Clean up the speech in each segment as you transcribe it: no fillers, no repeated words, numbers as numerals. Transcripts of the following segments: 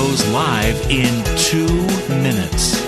goes live in 2 minutes.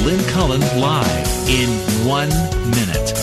Lynn Cullen live in 1 minute.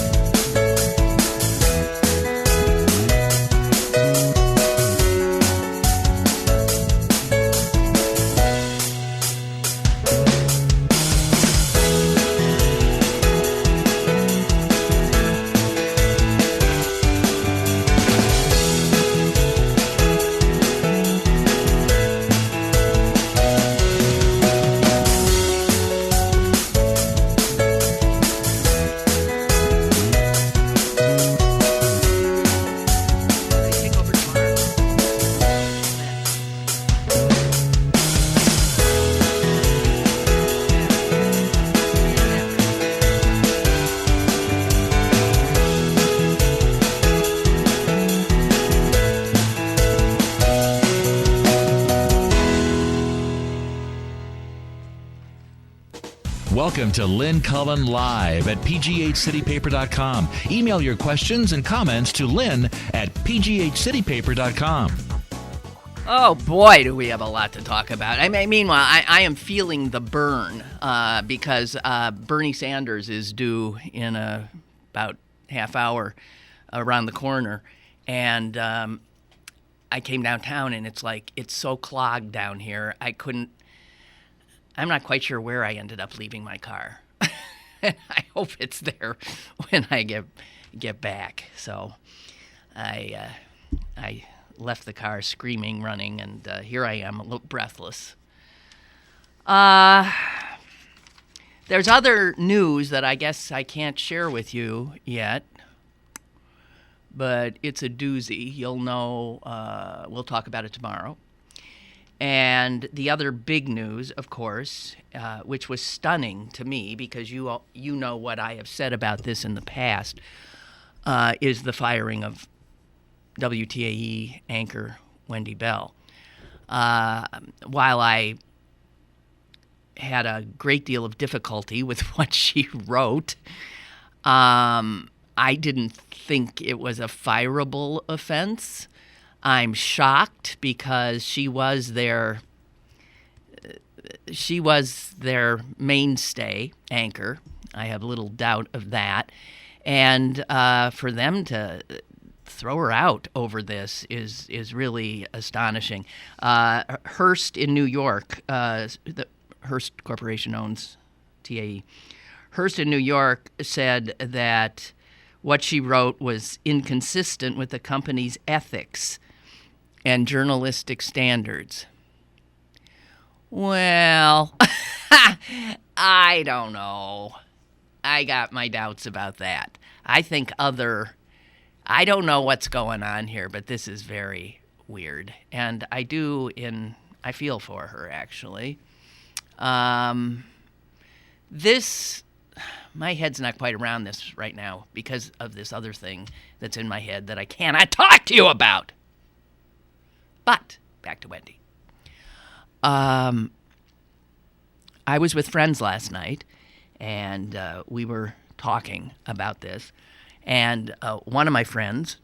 Welcome to Lynn Cullen Live at pghcitypaper.com. Email your questions and comments to Lynn at pghcitypaper.com. Oh, boy, do we have a lot to talk about. Meanwhile, I am feeling the burn because Bernie Sanders is due in about half hour around the corner. And I came downtown, and it's so clogged down here. I'm not quite sure where I ended up leaving my car. I hope it's there when I get back. So I left the car screaming, running, and here I am, a little breathless. There's other news that I guess I can't share with you yet, but it's a doozy. You'll know. We'll talk about it tomorrow. And the other big news, of course, which was stunning to me because you know what I have said about this in the past, is the firing of WTAE anchor Wendy Bell. While I had a great deal of difficulty with what she wrote, I didn't think it was a fireable offense. I'm shocked because she was their mainstay anchor. I have little doubt of that. And for them to throw her out over this is really astonishing. Hearst in New York, the Hearst Corporation owns TAE. Hearst in New York said that what she wrote was inconsistent with the company's ethics and journalistic standards. Well, I don't know. I got my doubts about that. I don't know what's going on here, but this is very weird. And I feel for her, actually. My head's not quite around this right now because of this other thing that's in my head that I cannot talk to you about. But back to Wendy. I was with friends last night, and we were talking about this. And one of my friends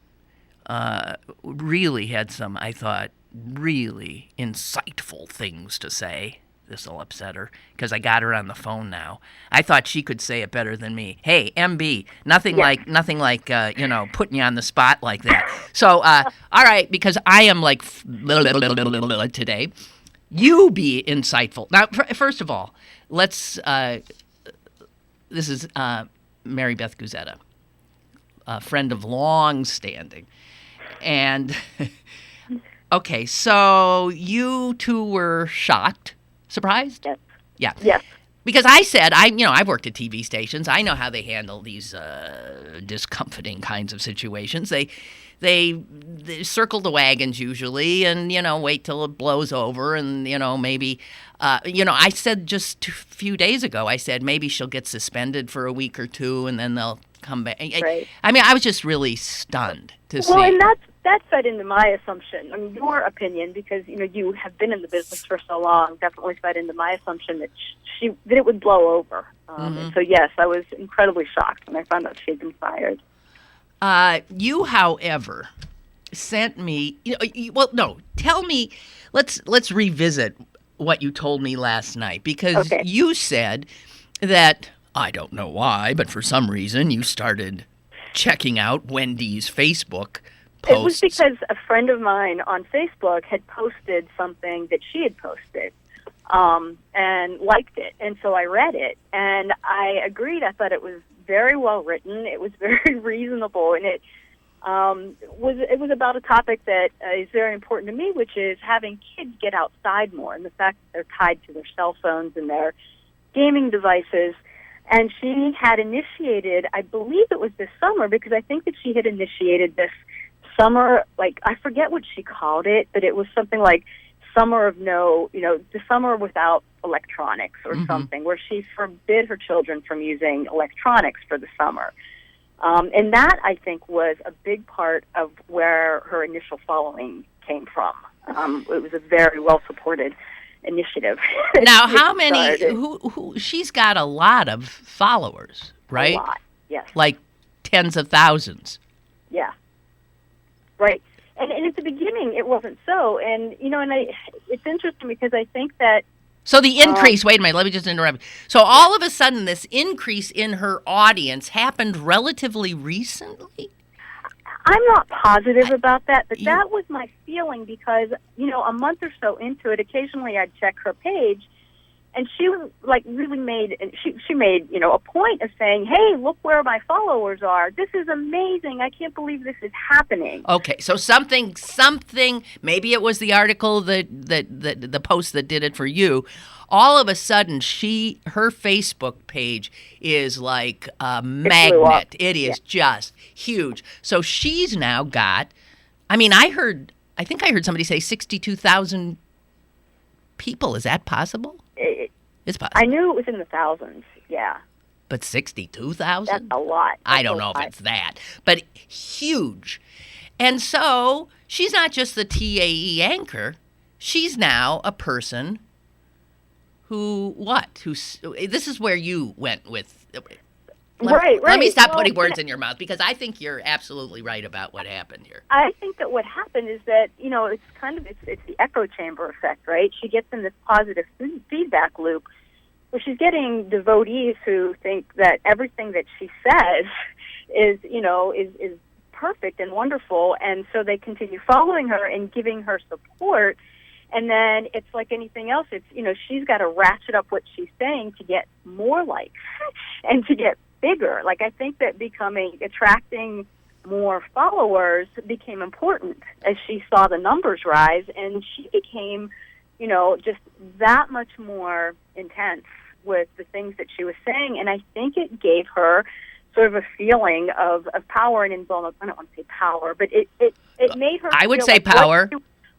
really had some, I thought, really insightful things to say. This will upset her because I got her on the phone now. I thought she could say it better than me. Hey, MB, nothing like putting you on the spot like that. So, all right, because I am like today. You be insightful. Now, first of all, let's this is Mary Beth Guzetta, a friend of long standing. And, okay, so you two were shocked, surprised? Yes. Yeah. Yes. Because I said, I've worked at TV stations. I know how they handle these discomforting kinds of situations. They circle the wagons usually and, wait till it blows over and, maybe, I said just a few days ago, I said maybe she'll get suspended for a week or two and then they'll come back. Right. I mean, I was just really stunned to see. Well, and that fed into my assumption. I mean, your opinion, because, you have been in the business for so long, definitely fed into my assumption that that it would blow over. And so, yes, I was incredibly shocked when I found out she had been fired. You, however, sent me. Tell me. Let's revisit what you told me last night because you said that I don't know why, but for some reason you started checking out Wendy's Facebook posts. It was because a friend of mine on Facebook had posted something that she had posted. And liked it, and so I read it, and I agreed. I thought it was very well written. It was very reasonable, and it was about a topic that is very important to me, which is having kids get outside more, and the fact that they're tied to their cell phones and their gaming devices. And she had initiated, I believe it was this summer, because I think that she had initiated this summer, like I forget what she called it, but it was something like summer of the summer without electronics or something, where she forbid her children from using electronics for the summer. And that, I think, was a big part of where her initial following came from. It was a very well-supported initiative. Now, how many, who she's got a lot of followers, right? A lot, yes. Like tens of thousands. Yeah. Right. And at the beginning, it wasn't so. And, it's interesting because I think that... So the increase, wait a minute, let me just interrupt. So all of a sudden, this increase in her audience happened relatively recently? I'm not positive about that, but that was my feeling because, a month or so into it, occasionally I'd check her page, and she was really made a point of saying, "Hey, look where my followers are. This is amazing. I can't believe this is happening." Okay, so something. Maybe it was the article the post that did it for you. All of a sudden, her Facebook page is like a magnet. It is just huge. So she's now got. I mean, I think I heard somebody say 62,000 people. Is that possible? It's possible. I knew it was in the thousands, yeah. But 62,000? That's a lot. I don't know if it's that, but huge. And so she's not just the TAE anchor. She's now a person this is where you went with. Right. Let me stop putting words in your mouth because I think you're absolutely right about what happened here. I think that what happened is that, it's the echo chamber effect, right? She gets in this positive feedback loop where she's getting devotees who think that everything that she says is perfect and wonderful, and so they continue following her and giving her support. And then it's like anything else. It's, she's got to ratchet up what she's saying to get more likes and to get bigger. Like, I think that attracting more followers became important as she saw the numbers rise, and she became, just that much more intense with the things that she was saying. And I think it gave her sort of a feeling of power and invulnerability. I don't want to say power, but it made her. I would feel say like power.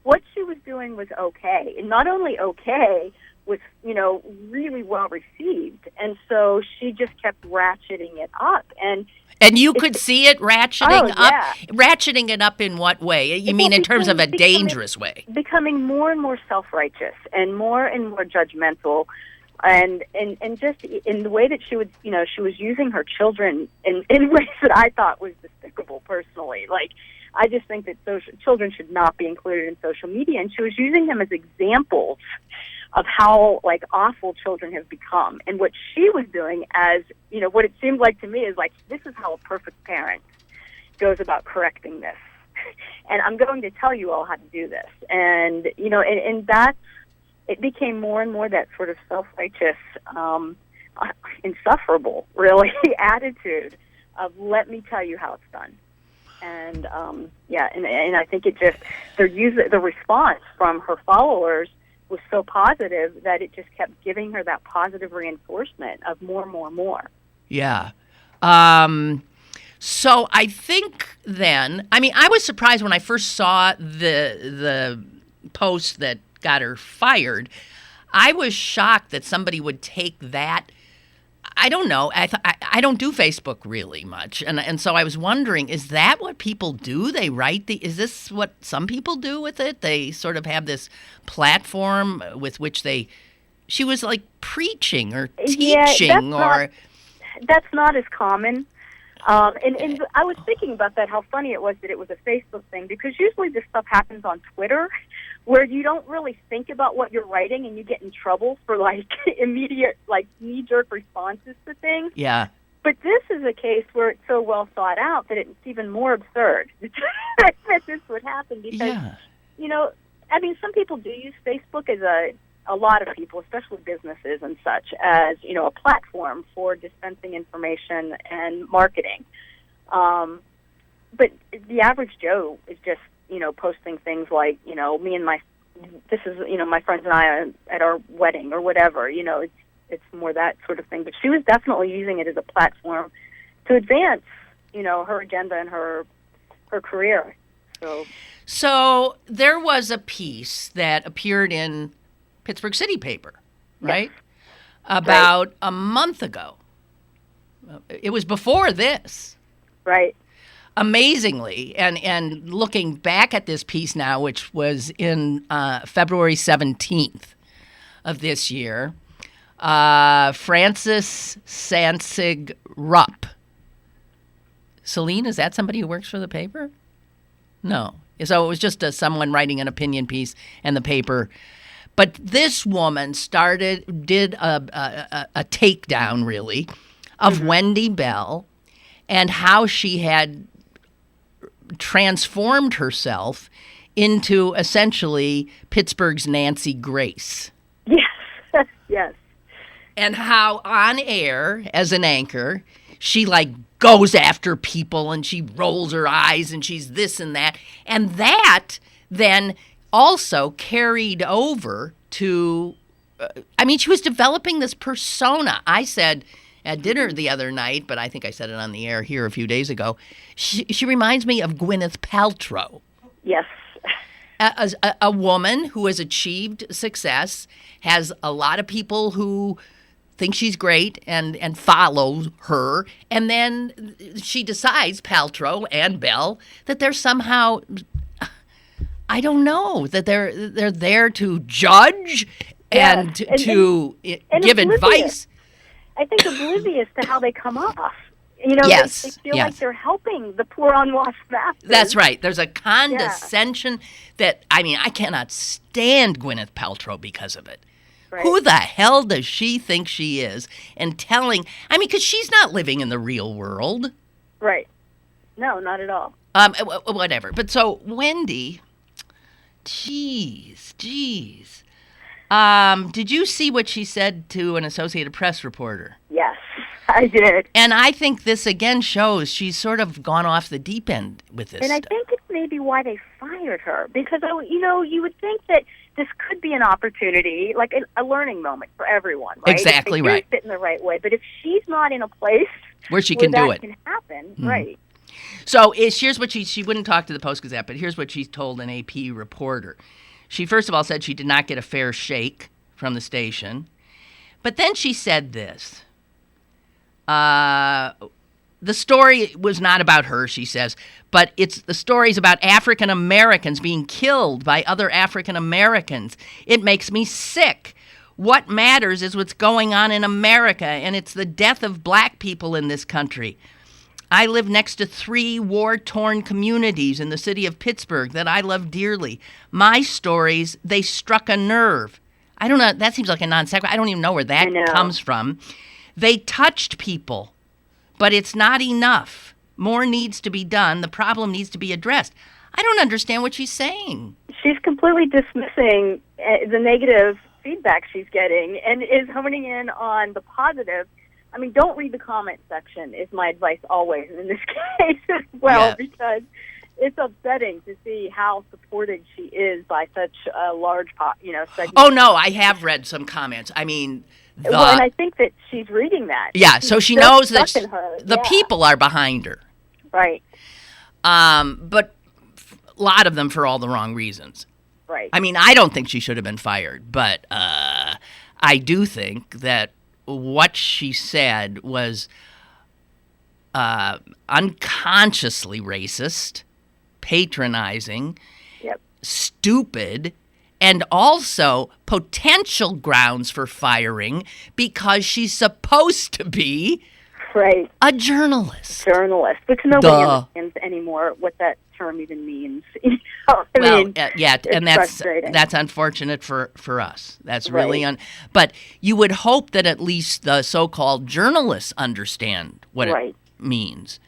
What she was doing was okay, and not only okay, was really well received, and so she just kept ratcheting it up, and you could see it ratcheting up. Ratcheting it up in what way? You mean in terms of a dangerous way? Becoming more and more self-righteous and more judgmental, and just in the way that she would, she was using her children in ways that I thought was despicable personally, like. I just think that children should not be included in social media, and she was using them as examples of how awful children have become. And what she was doing, as what it seemed like to me is this is how a perfect parent goes about correcting this, and I'm going to tell you all how to do this. And and that's it became more and more that sort of self-righteous insufferable, really, attitude of let me tell you how it's done. And and I think the response from her followers was so positive that it just kept giving her that positive reinforcement of more. Yeah. So I think then, I was surprised when I first saw the post that got her fired. I was shocked that somebody would take that. I don't know. I don't do Facebook really much, and so I was wondering, is that what people do? They write is this what some people do with it? They sort of have this platform with which she was like preaching or teaching, that's not as common. And I was thinking about that, how funny it was that it was a Facebook thing, because usually this stuff happens on Twitter, where you don't really think about what you're writing and you get in trouble for immediate knee-jerk responses to things. Yeah. But this is a case where it's so well thought out that it's even more absurd that this would happen, because some people do use Facebook as a lot of people, especially businesses and such, as a platform for dispensing information and marketing. But the average Joe is just posting things like, me and my friends and I at our wedding or whatever. It's more that sort of thing. But she was definitely using it as a platform to advance, her agenda and her career. So there was a piece that appeared in Pittsburgh City paper, right? Yes. About a month ago. It was before this. Right. Amazingly, and looking back at this piece now, which was in February 17th of this year, Francis Sansig Rupp. Celine, is that somebody who works for the paper? No. So it was just someone writing an opinion piece and the paper. But this woman did a takedown, really, of Wendy Bell and how she had transformed herself into essentially Pittsburgh's Nancy Grace. Yes, yes. And how on air, as an anchor, she goes after people and she rolls her eyes and she's this and that. And that then also carried over to, she was developing this persona. I said at dinner the other night, but I think I said it on the air here a few days ago, she reminds me of Gwyneth Paltrow. Yes. A woman who has achieved success, has a lot of people who think she's great and follow her, and then she decides, Paltrow and Bell, that they're somehow, I don't know, that they're there to judge and to give advice. I think oblivious to how they come off. Yes, they feel like they're helping the poor unwashed masses. That's right. There's a condescension that, I cannot stand Gwyneth Paltrow because of it. Right. Who the hell does she think she is? And telling, because she's not living in the real world. Right. No, not at all. Whatever. But so, Wendy, Jeez. Did you see what she said to an Associated Press reporter? Yes, I did. And I think this again shows she's sort of gone off the deep end with this. And I think it's maybe why they fired her, because you would think that this could be an opportunity, like a learning moment for everyone, right? Exactly right. Fit in the right way, but if she's not in a place where she can do it, can happen, right? So here's what she wouldn't talk to the Post-Gazette, but here's what she told an AP reporter. She first of all said she did not get a fair shake from the station. But then she said this. The story was not about her, she says, but the story's about African Americans being killed by other African Americans. It makes me sick. What matters is what's going on in America, and it's the death of black people in this country. I live next to 3 war-torn communities in the city of Pittsburgh that I love dearly. My stories, they struck a nerve. I don't know. That seems like a non sequitur. I don't even know where that comes from. They touched people, but it's not enough. More needs to be done. The problem needs to be addressed. I don't understand what she's saying. She's completely dismissing the negative feedback she's getting and is honing in on the positive. I mean, don't read the comment section is my advice always in this case as well, because it's upsetting to see how supported she is by such a large, segment. Oh, no, I have read some comments. I mean, and I think that she's reading that. Yeah, so she knows that the Yeah. people are behind her. Right. But a lot of them for all the wrong reasons. Right. I mean, I don't think she should have been fired, but I do think that what she said was unconsciously racist, patronizing, stupid, and also potential grounds for firing because she's supposed to be a journalist. Which nobody understands anymore what that term even means. And that's unfortunate for us. That's really but you would hope that at least the so-called journalists understand what it means.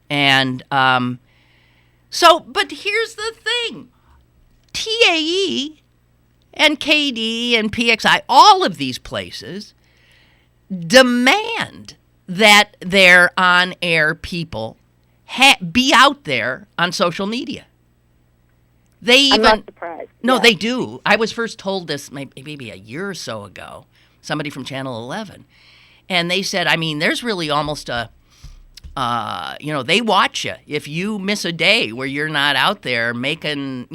And but here's the thing. TAE and KD and PXI, all of these places demand that their on-air people be out there on social media. I'm not surprised. No, they do. I was first told this maybe a year or so ago, somebody from Channel 11. And they said, I mean, there's really almost a, they watch you if you miss a day where you're not out there making,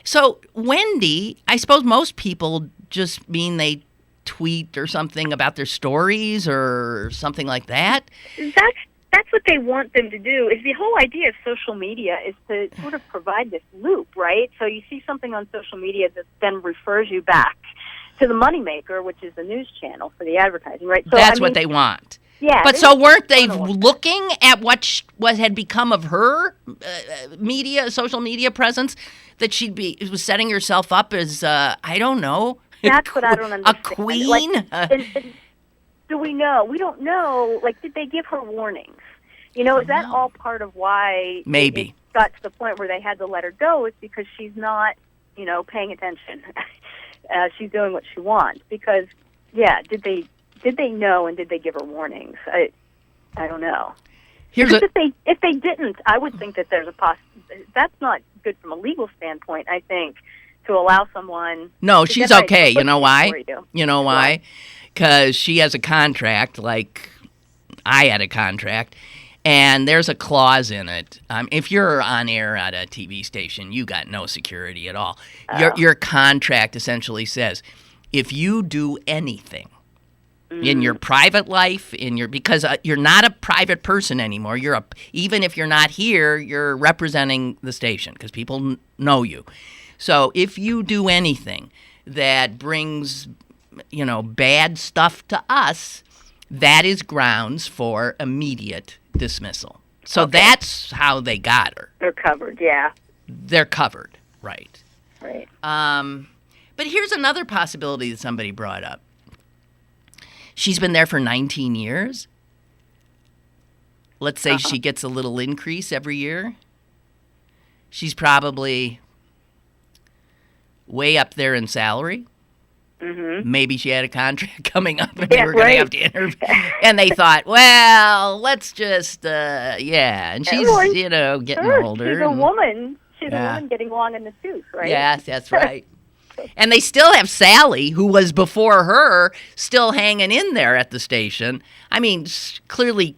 So, Wendy, I suppose most people just mean they tweet or something about their stories or something like that. That's what they want them to do. Is the whole idea of social media is to sort of provide this loop, right? So you see something on social media that then refers you back to the moneymaker, which is the news channel for the advertising, right? So, That's what they want. Yeah. But so weren't they looking at what had become of her social media presence, that was setting herself up as, I don't know. That's what I don't understand. A queen? Do we know? We don't know. Did they give her warnings? Is that all part of why maybe it got to the point where they had to let her go? Is because she's not, paying attention. She's doing what she wants. Because, did they know and did they give her warnings? I don't know. If they didn't, I would think that there's a that's not good from a legal standpoint, I think, to allow someone. No, she's okay. You know why? You know why? Right. Because she has a contract, like I had a contract, and there's a clause in it. If you're on air at a TV station, you got no security at all. Your contract essentially says, if you do anything in your private life, because you're not a private person anymore. Even if you're not here, you're representing the station because people know you. So if you do anything that brings bad stuff to us, that is grounds for immediate dismissal. So that's how they got her. They're covered, yeah. They're covered, right. Right. But here's another possibility that somebody brought up. She's been there for 19 years. Let's say she gets a little increase every year. She's probably way up there in salary. Mm-hmm. Maybe she had a contract coming up and they were going to have to interview. And they thought, well, let's just, And she's, getting older. She's a woman. She's a woman getting long in the tooth, right? Yes, that's right. And they still have Sally, who was before her, still hanging in there at the station. I mean, clearly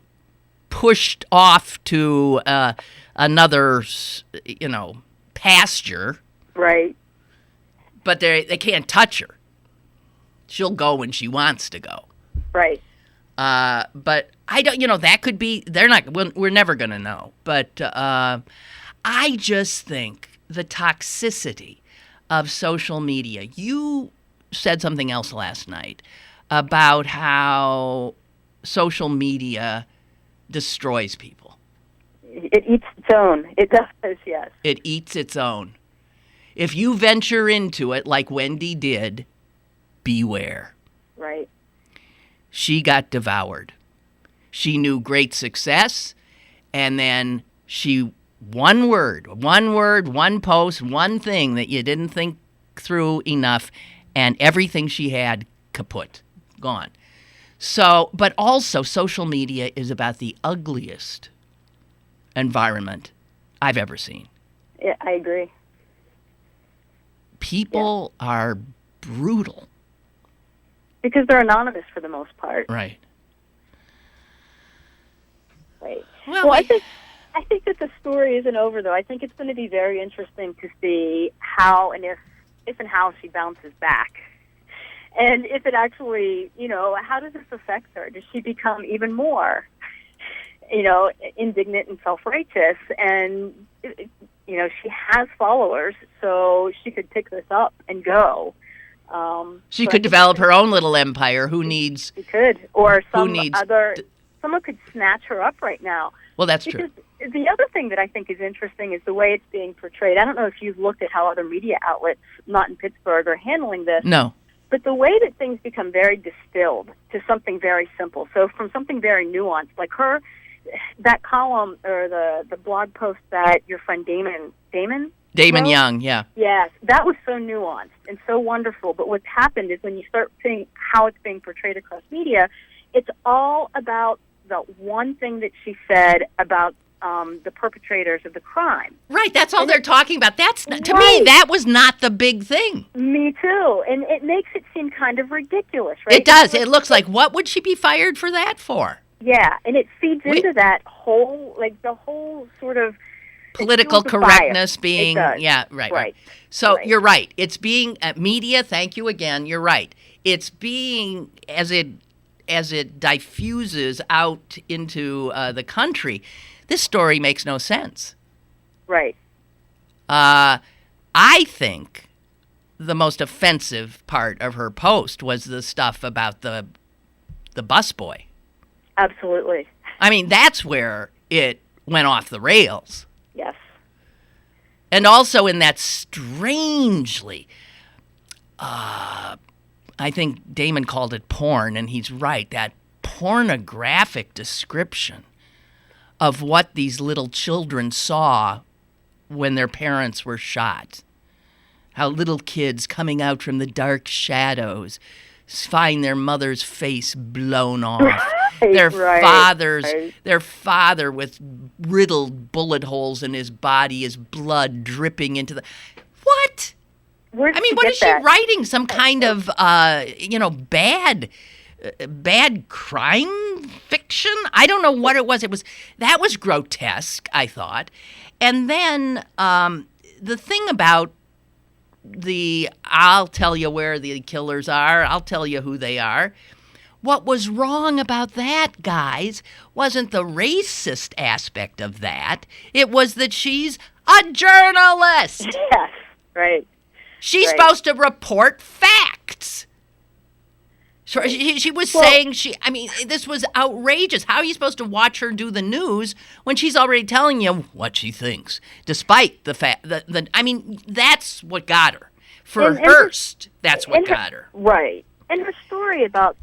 pushed off to another, pasture. Right. But they can't touch her. She'll go when she wants to go. Right. But I don't, that could be, we're never going to know. But I just think the toxicity of social media. You said something else last night about how social media destroys people. It eats its own. It does, yes. It eats its own. If you venture into it like Wendy did, beware. Right. She got devoured. She knew great success, and then one word, one post, one thing that you didn't think through enough, and everything she had, kaput, gone. So, but also social media is about the ugliest environment I've ever seen. Yeah, I agree. People are brutal. Because they're anonymous for the most part. Right. Right. Well, I think that the story isn't over, though. I think it's going to be very interesting to see how and if and how she bounces back. And if it actually, how does this affect her? Does she become even more, indignant and self-righteous? And, she has followers, so she could pick this up and go. She could develop her own little empire. Who needs? She could. Or someone could snatch her up right now. Well, that's true. The other thing that I think is interesting is the way it's being portrayed. I don't know if you've looked at how other media outlets, not in Pittsburgh, are handling this. No. But the way that things become very distilled to something very simple. So from something very nuanced, like that column or the blog post that your friend Damon Young, yeah. Yes, that was so nuanced and so wonderful. But what's happened is when you start seeing how it's being portrayed across media, it's all about the one thing that she said about the perpetrators of the crime. Right, that's all they're talking about. That's to me, that was not the big thing. Me too, and it makes it seem kind of ridiculous, right? It does. It looks like, what would she be fired for that for? Yeah, and it feeds into that whole, the whole sort of political correctness being, right. So right. You're right. It's being media. Thank you again. You're right. It's being as it diffuses out into the country. This story makes no sense. Right. I think the most offensive part of her post was the stuff about the busboy. Absolutely. I mean, that's where it went off the rails. Yes. And also in that strangely, I think Damon called it porn, and he's right, that pornographic description of what these little children saw when their parents were shot. How little kids coming out from the dark shadows find their mother's face blown off. Their father with riddled bullet holes in his body, his blood dripping into the... What? What is she writing? Some kind of, bad crime fiction? I don't know what it was. That was grotesque, I thought. And then the thing about I'll tell you where the killers are, I'll tell you who they are. What was wrong about that, guys, wasn't the racist aspect of that. It was that she's a journalist. Yes, right. She's supposed to report facts. She was saying this was outrageous. How are you supposed to watch her do the news when she's already telling you what she thinks, despite the fact that's what got her. For Hearst, that's what got her. Right. And her story about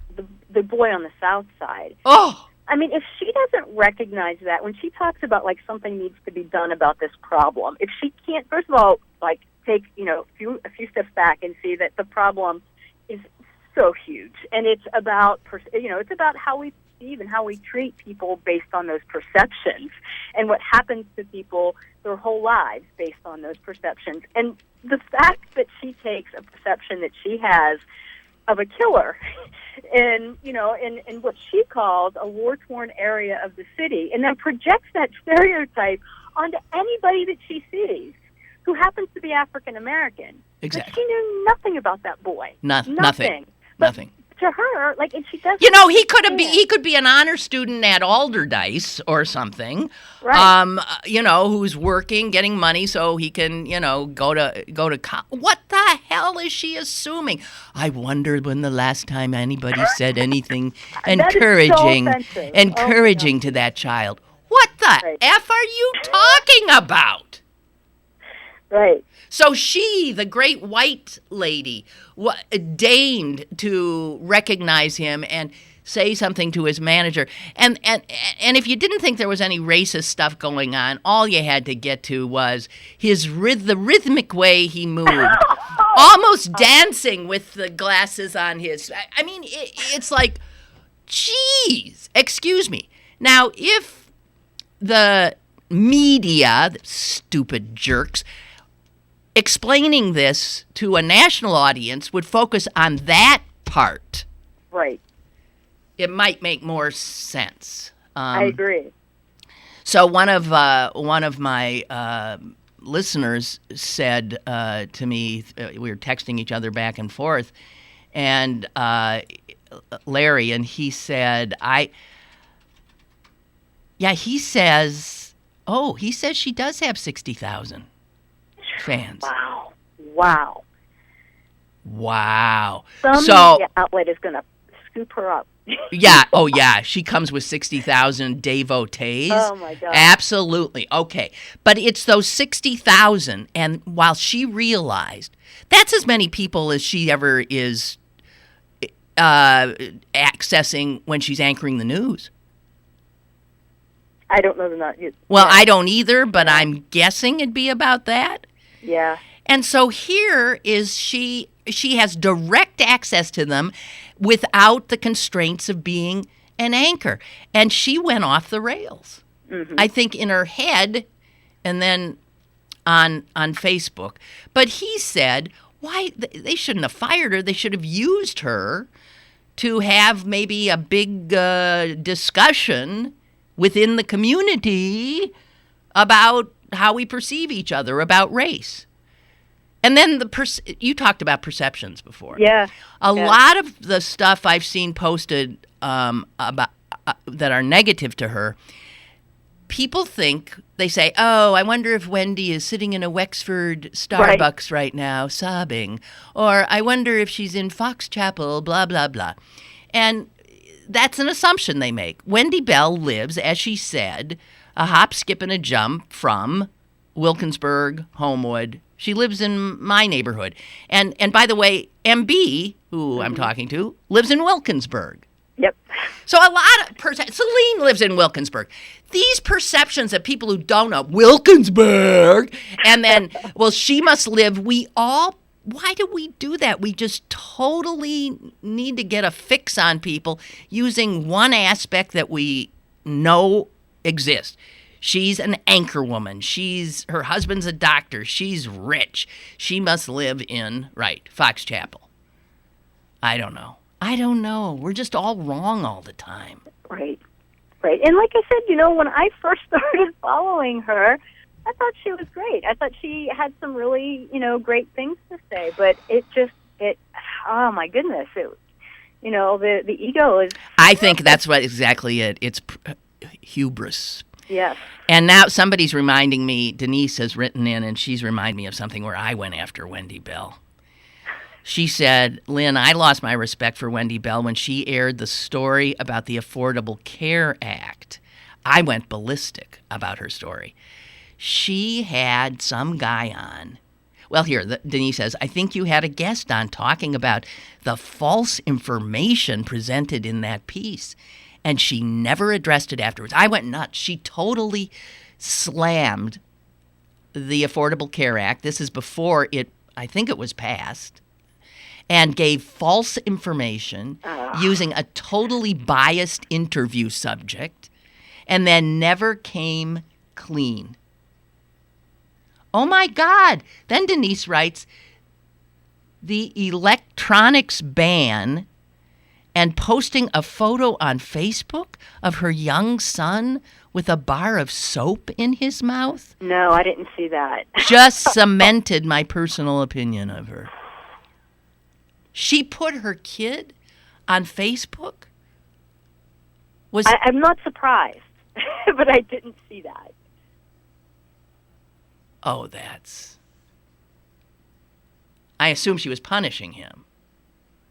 the boy on the South Side. Oh. I mean, if she doesn't recognize that, when she talks about, something needs to be done about this problem, if she can't, first of all, take, a few steps back and see that the problem is so huge. And it's about, it's about how we perceive and how we treat people based on those perceptions and what happens to people their whole lives based on those perceptions. And the fact that she takes a perception that she has of a killer in what she calls a war-torn area of the city, and then projects that stereotype onto anybody that she sees who happens to be African American. Exactly. But she knew nothing about that boy. Nothing. But Nothing. To her, and she doesn't. He could be an honor student at Alderdice or something. Right. Who's working, getting money so he can, go to college. What the hell is she assuming? I wondered when the last time anybody said anything encouraging to that child. What the F are you talking about? Right. So she, the great white lady, deigned to recognize him and say something to his manager. And if you didn't think there was any racist stuff going on, all you had to get to was the rhythmic way he moved. almost dancing with the glasses on his. I mean, it's like, geez, excuse me. Now, if the media, the stupid jerks, explaining this to a national audience would focus on that part, Right. it might make more sense. I agree. So one of my listeners said to me, we were texting each other back and forth, and Larry, and he said, he says she does have 60,000 fans. Wow. Some media outlet is going to scoop her up. Yeah. Oh, yeah. She comes with 60,000 devotees. Oh, my God. Absolutely. Okay. But it's those 60,000. And while she realized that's as many people as she ever is accessing when she's anchoring the news. I don't know the number. Well, I don't either, but I'm guessing it'd be about that. Yeah. And so here is she has direct access to them without the constraints of being an anchor. And she went off the rails. Mm-hmm. I think in her head and then on Facebook. But he said, why they shouldn't have fired her. They should have used her to have maybe a big discussion within the community about how we perceive each other, about race. And then you talked about perceptions before. Yeah. A lot of the stuff I've seen posted about that are negative to her, people think, they say, oh, I wonder if Wendy is sitting in a Wexford Starbucks right now sobbing. Or I wonder if she's in Fox Chapel, blah, blah, blah. And that's an assumption they make. Wendy Bell lives, as she said, a hop, skip, and a jump from Wilkinsburg, Homewood. She lives in my neighborhood. And by the way, MB, who I'm talking to, lives in Wilkinsburg. Yep. So a lot of Celine lives in Wilkinsburg. These perceptions that people who don't know, Wilkinsburg, and then, well, she must live, why do we do that? We just totally need to get a fix on people using one aspect that we know exists. She's an anchor woman. Her husband's a doctor. She's rich. She must live in, Fox Chapel. I don't know. We're just all wrong all the time. Right. And like I said, when I first started following her, I thought she was great. I thought she had some really, great things to say. But oh my goodness, the ego is. I think that's what exactly it. It's hubris. Yes. And now somebody's reminding me, Denise has written in, and she's reminded me of something where I went after Wendy Bell. She said, Lynn, I lost my respect for Wendy Bell when she aired the story about the Affordable Care Act. I went ballistic about her story. She had some guy on. Well, here, Denise says, I think you had a guest on talking about the false information presented in that piece. And she never addressed it afterwards. I went nuts. She totally slammed the Affordable Care Act. This is before I think it was passed, and gave false information using a totally biased interview subject, and then never came clean. Oh, my God. Then Denise writes, the electronics ban and posting a photo on Facebook of her young son with a bar of soap in his mouth? No, I didn't see that. Just cemented my personal opinion of her. She put her kid on Facebook? I'm not surprised, but I didn't see that. Oh, I assume she was punishing him.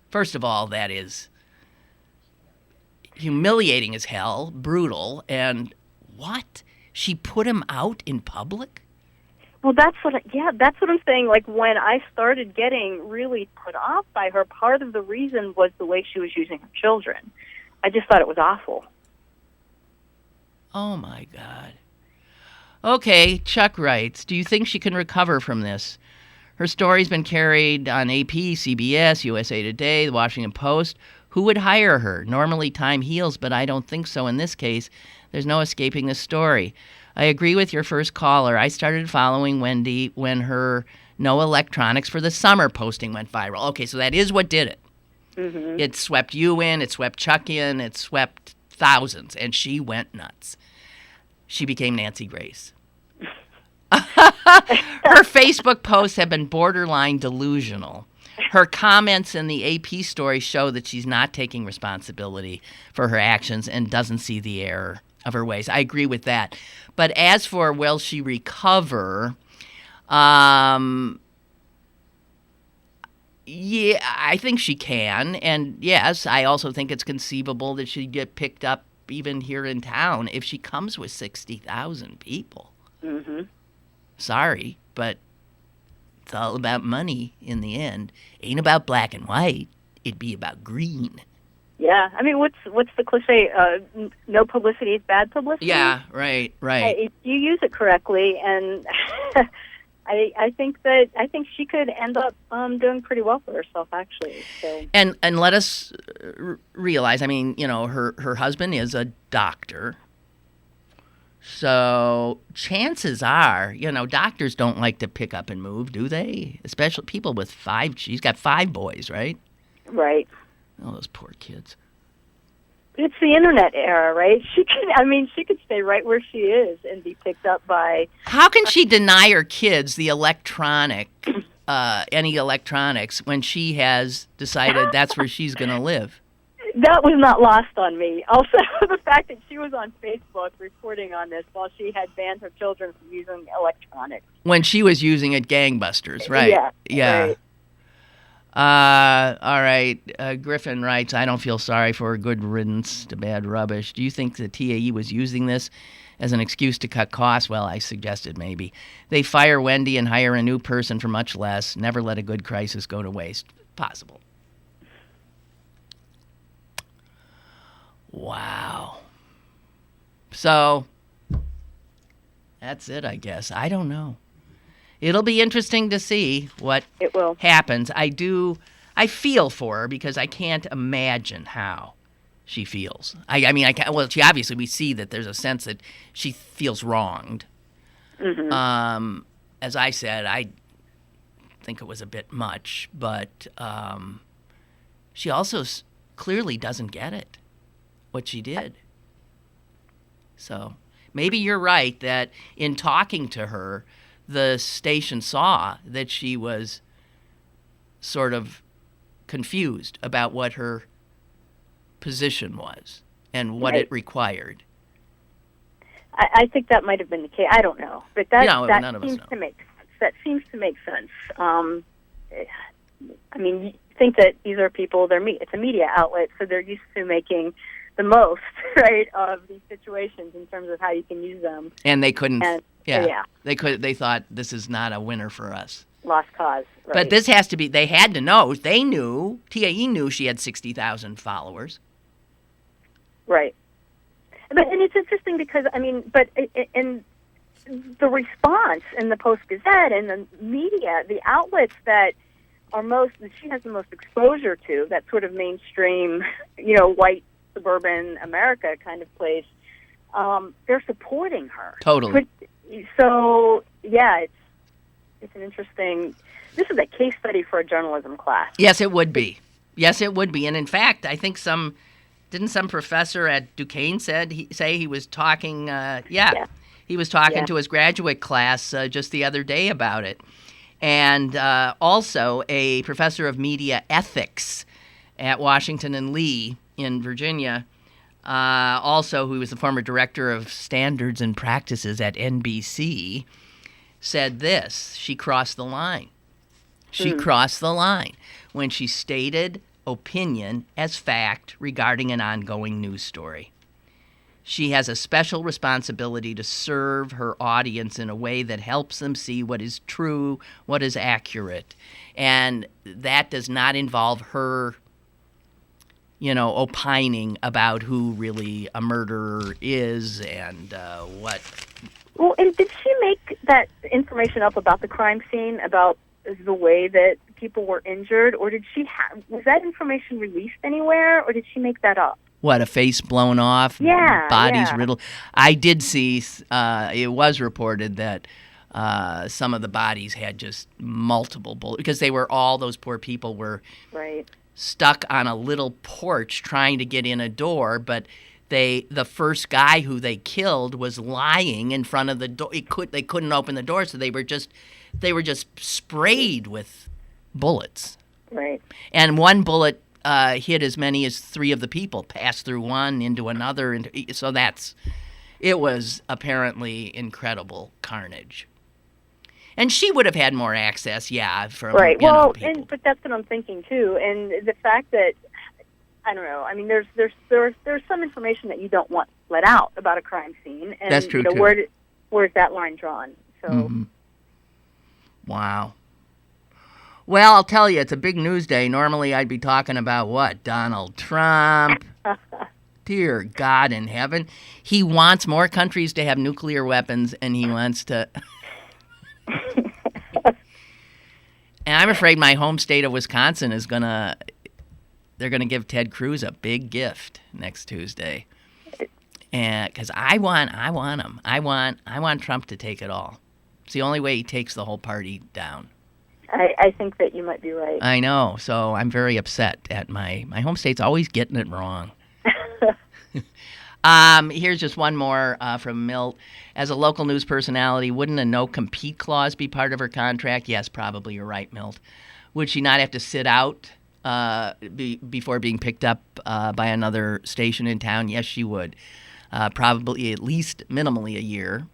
First of all, that is humiliating as hell, brutal, and what? She put him out in public? Well, that's what I'm saying. Like, when I started getting really put off by her, part of the reason was the way she was using her children. I just thought it was awful. Oh, my God. Okay, Chuck writes, do you think she can recover from this? Her story's been carried on AP, CBS, USA Today, The Washington Post. Who would hire her? Normally time heals, but I don't think so in this case. There's no escaping the story. I agree with your first caller. I started following Wendy when her No Electronics for the Summer posting went viral. Okay, so that is what did it. Mm-hmm. It swept you in, it swept Chuck in, it swept thousands, and she went nuts. She became Nancy Grace. Her Facebook posts have been borderline delusional. Her comments in the AP story show that she's not taking responsibility for her actions and doesn't see the error of her ways. I agree with that. But as for will she recover, yeah, I think she can. And yes, I also think it's conceivable that she'd get picked up even here in town if she comes with 60,000 people. Mm-hmm. Sorry, but it's all about money in the end. Ain't about black and white. It'd be about green. Yeah, I mean, what's the cliche? No publicity is bad publicity. Yeah, right. If you use it correctly, and I think she could end up doing pretty well for herself, actually. So. And let us realize, I mean, her husband is a doctor. So chances are, doctors don't like to pick up and move, do they? Especially people with she's got 5 boys, right? Right. Oh, those poor kids. It's the internet era, right? She could stay right where she is and be picked up by... How can she deny her kids the any electronics when she has decided that's where she's going to live? That was not lost on me. Also, the fact that she was on Facebook reporting on this while she had banned her children from using electronics. When she was using it gangbusters, right? Yeah. Right. All right. Griffin writes, I don't feel sorry for her. Good riddance to bad rubbish. Do you think the TAE was using this as an excuse to cut costs? Well, I suggested maybe. They fire Wendy and hire a new person for much less. Never let a good crisis go to waste. Possible. Wow. So, that's it, I guess. I don't know. It'll be interesting to see what happens. I feel for her because I can't imagine how she feels. I mean, she obviously, we see that there's a sense that she feels wronged. Mm-hmm. As I said, I think it was a bit much, but she also clearly doesn't get it. What she did. So maybe you're right that in talking to her, the station saw that she was sort of confused about what her position was and what it required. I think that might have been the case. I don't know, but that seems to make sense. That seems to make sense. I mean, you think that these are people. It's a media outlet, so they're used to making the most, right, of these situations in terms of how you can use them. And they couldn't. They thought this is not a winner for us. Lost cause. Right. But this has to be. They had to know. They knew. TAE knew she had 60,000 followers. Right. And it's interesting because in the response in the Post-Gazette and the media, the outlets that she has the most exposure to, that sort of mainstream, white suburban America kind of place, they're supporting her. Totally. So, yeah, it's an interesting... This is a case study for a journalism class. Yes, it would be. And in fact, I think didn't some professor at Duquesne say he was talking, he was talking to his graduate class just the other day about it. And also a professor of media ethics at Washington and Lee in Virginia, also who was the former director of standards and practices at NBC, said this: she crossed the line. She crossed the line when she stated opinion as fact regarding an ongoing news story. She has a special responsibility to serve her audience in a way that helps them see what is true, what is accurate. And that does not involve her, opining about who really a murderer is and what. Well, and did she make that information up about the crime scene, about the way that people were injured, or was that information released anywhere, or did she make that up? What, a face blown off? Yeah. Bodies riddled? I did see, it was reported that some of the bodies had just multiple bullets, because those poor people were stuck on a little porch trying to get in a door, but the first guy who they killed was lying in front of the door. They couldn't open the door, so they were just sprayed with bullets. Right. And one bullet hit as many as 3 of the people, passed through one into another, so it was apparently incredible carnage. And she would have had more access, from people. But that's what I'm thinking too. And the fact that, I don't know. I mean, there's some information that you don't want let out about a crime scene, and that's true too. Where's that line drawn? So, Wow. Well, I'll tell you, it's a big news day. Normally, I'd be talking about what? Donald Trump. Dear God in heaven, he wants more countries to have nuclear weapons, and he wants to. And I'm afraid my home state of Wisconsin they're gonna give Ted Cruz a big gift next Tuesday, and because I want him, I want Trump to take it all. It's the only way he takes the whole party down. I think that you might be right. I know, so I'm very upset at my home state's always getting it wrong. Here's just one more from Milt. As a local news personality, wouldn't a no-compete clause be part of her contract? Yes, probably. You're right, Milt. Would she not have to sit out before being picked up by another station in town? Yes, she would. Probably at least minimally a year.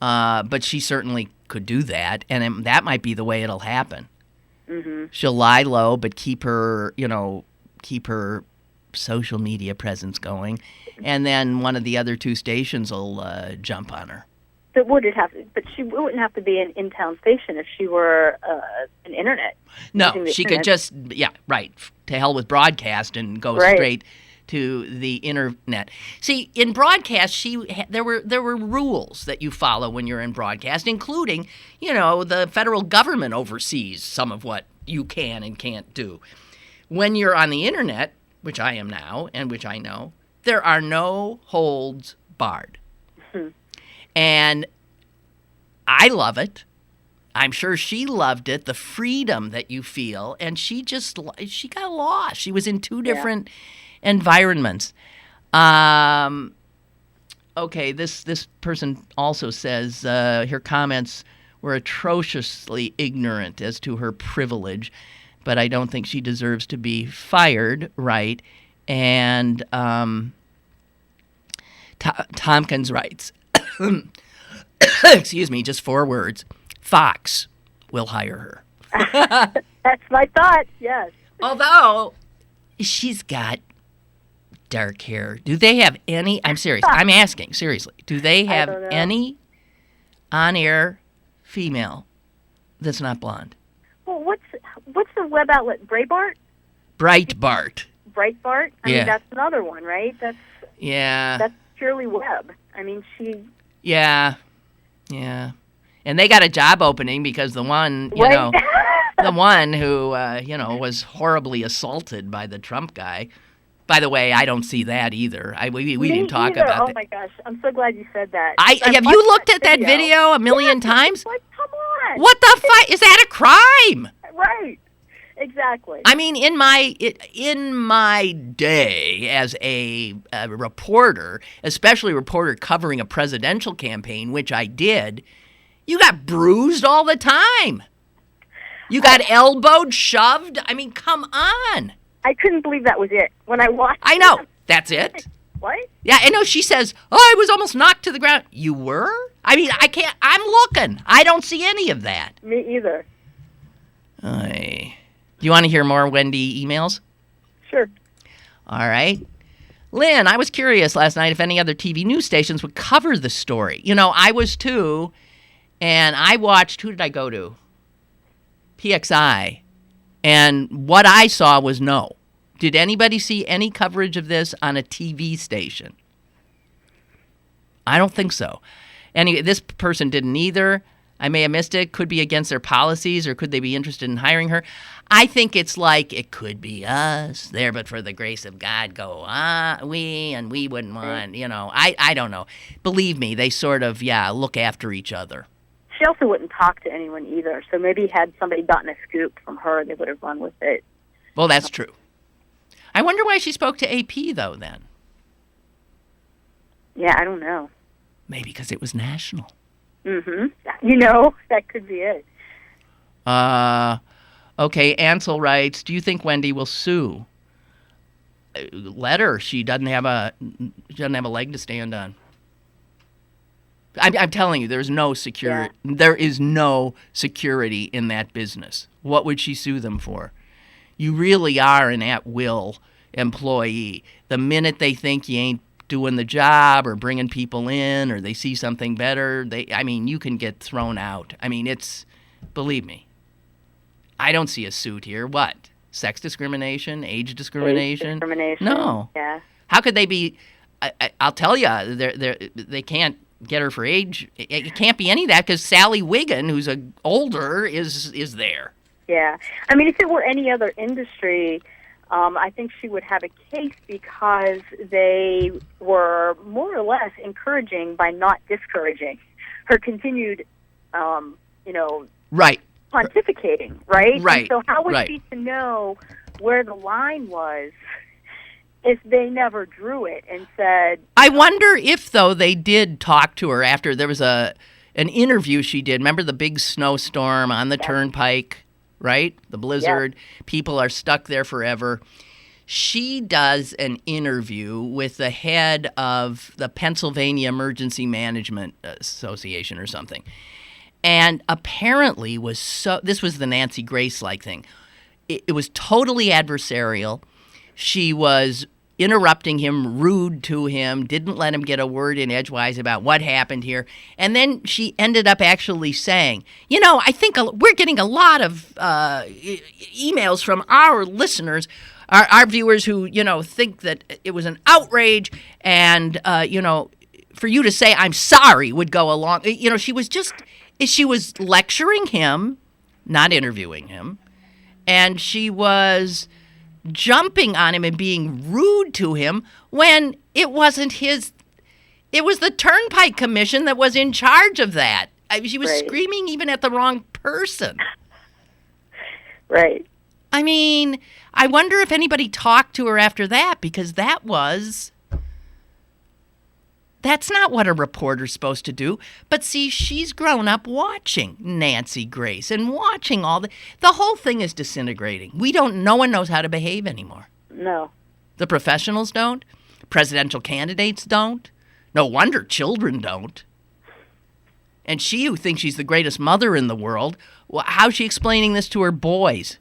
But she certainly could do that, and that might be the way it'll happen. Mm-hmm. She'll lie low, but keep her social media presence going, and then one of the other 2 stations will jump on her. But but she wouldn't have to be an in-town station if she were an internet. No, she could just to hell with broadcast and go straight to the internet. See, in broadcast, there were rules that you follow when you're in broadcast, including, the federal government oversees some of what you can and can't do. When you're on the internet, which I am now, and which I know, there are no holds barred. Mm-hmm. And I love it. I'm sure she loved it, the freedom that you feel, and she got lost. She was in 2 different environments. Okay, this person also says her comments were atrociously ignorant as to her privilege, but I don't think she deserves to be fired, right? And Tompkins writes, excuse me, just 4 words, Fox will hire her. That's my thought, yes. Although, she's got dark hair. Do they have any, I'm serious, I'm asking, seriously, do they have any on-air female that's not blonde? Well, what's the web outlet, Breitbart? Breitbart. Breitbart? I mean, that's another one, right? That's purely web. I mean, Yeah. And they got a job opening because the one, the one who, was horribly assaulted by the Trump guy. By the way, I don't see that either. We didn't talk about that. Oh, my gosh. I'm so glad you said that. Have you looked at that video a million times? Like, come on. What the fuck? Is that a crime? Right. Exactly. I mean, in my day as a reporter, especially a reporter covering a presidential campaign, which I did, you got bruised all the time. You got elbowed, shoved. I mean, come on. I couldn't believe that was it. When I watched I know. That's it. What? Yeah, I know. She says, I was almost knocked to the ground. You were? I mean, I can't. I'm looking. I don't see any of that. Me either. Do you want to hear more Wendy emails? Sure. All right. Lynn, I was curious last night if any other TV news stations would cover the story. I was too, and I watched, who did I go to? PXI. And what I saw was no. Did anybody see any coverage of this on a TV station? I don't think so. Anyway, this person didn't either. I may have missed it. Could be against their policies, or could they be interested in hiring her? I think it's like, it could be us there, but for the grace of God, go, we wouldn't want, I don't know. Believe me, they sort of, look after each other. She also wouldn't talk to anyone either, so maybe had somebody gotten a scoop from her, they would have run with it. Well, that's true. I wonder why she spoke to AP, though, then. Yeah, I don't know. Maybe because it was national. That could be it. Okay, Ansel writes, do you think Wendy will sue? Let her. She doesn't have a leg to stand on. I'm telling you, there's no security. Yeah. There is no security in that business. What would she sue them for? You really are an at-will employee. The minute they think you ain't doing the job or bringing people in, or they see something better, you can get thrown out. Believe me, I don't see a suit here. What? Sex discrimination? Age discrimination? Age discrimination. No. Yeah. How could they be? I'll tell you, they can't get her for age. It can't be any of that because Sally Wiggin, who's older, is there. Yeah. If it were any other industry, I think she would have a case because they were more or less encouraging by not discouraging her continued, right, pontificating, right? Right. And so how was she to know where the line was if they never drew it and said... I wonder if, though, they did talk to her after. There was an interview she did. Remember the big snowstorm on the turnpike, right? The blizzard. Yeah. People are stuck there forever. She does an interview with the head of the Pennsylvania Emergency Management Association or something. And apparently this was the Nancy Grace-like thing. It was totally adversarial. She was interrupting him, rude to him, didn't let him get a word in edgewise about what happened here. And then she ended up actually saying, I think we're getting a lot of emails from our listeners, our viewers who, think that it was an outrage and, for you to say I'm sorry would go along. She was lecturing him, not interviewing him, and she was jumping on him and being rude to him when it wasn't his. It was the Turnpike Commission that was in charge of that. She was screaming even at the wrong person. Right. I wonder if anybody talked to her after that, because that's not what a reporter's supposed to do. But see, she's grown up watching Nancy Grace and watching the whole thing is disintegrating. No one knows how to behave anymore. No. The professionals don't. Presidential candidates don't. No wonder children don't. And she, who thinks she's the greatest mother in the world, how's she explaining this to her boys?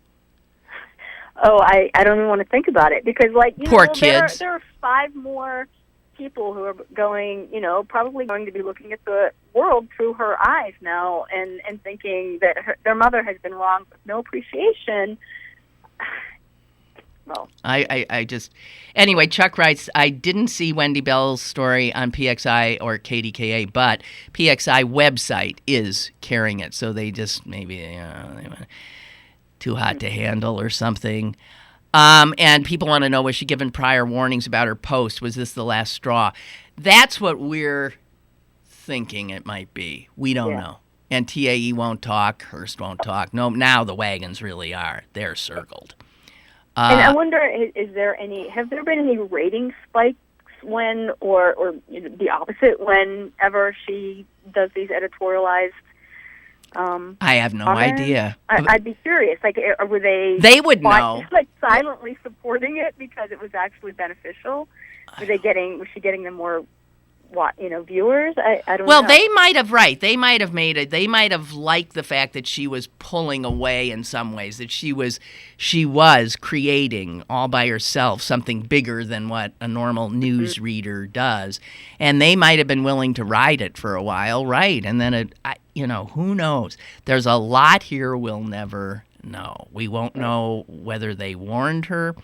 Oh, I don't even want to think about it because, poor kids. There are 5 more people who are going, probably going to be looking at the world through her eyes now and thinking that their mother has been wrong with no appreciation. Well, Anyway, Chuck writes, I didn't see Wendy Bell's story on PXI or KDKA, but PXI website is carrying it, so they just maybe they were too hot to handle or something. And people want to know, was she given prior warnings about her post? Was this the last straw? That's what we're thinking it might be. We don't know. And TAE won't talk. Hearst won't talk. No, now the wagons really are. They're circled. And I wonder, have there been any rating spikes when, or the opposite, whenever she does these editorialized I have no idea. I'd be curious. Were they? They would know. Silently supporting it because it was actually beneficial. Was she getting them more, viewers? I don't know. Well, they might have They might have They might have liked the fact that she was pulling away in some ways. That she was creating all by herself something bigger than what a normal news reader does, and they might have been willing to ride it for a while, right? And then who knows? There's a lot here we'll never know. We won't know whether they warned her,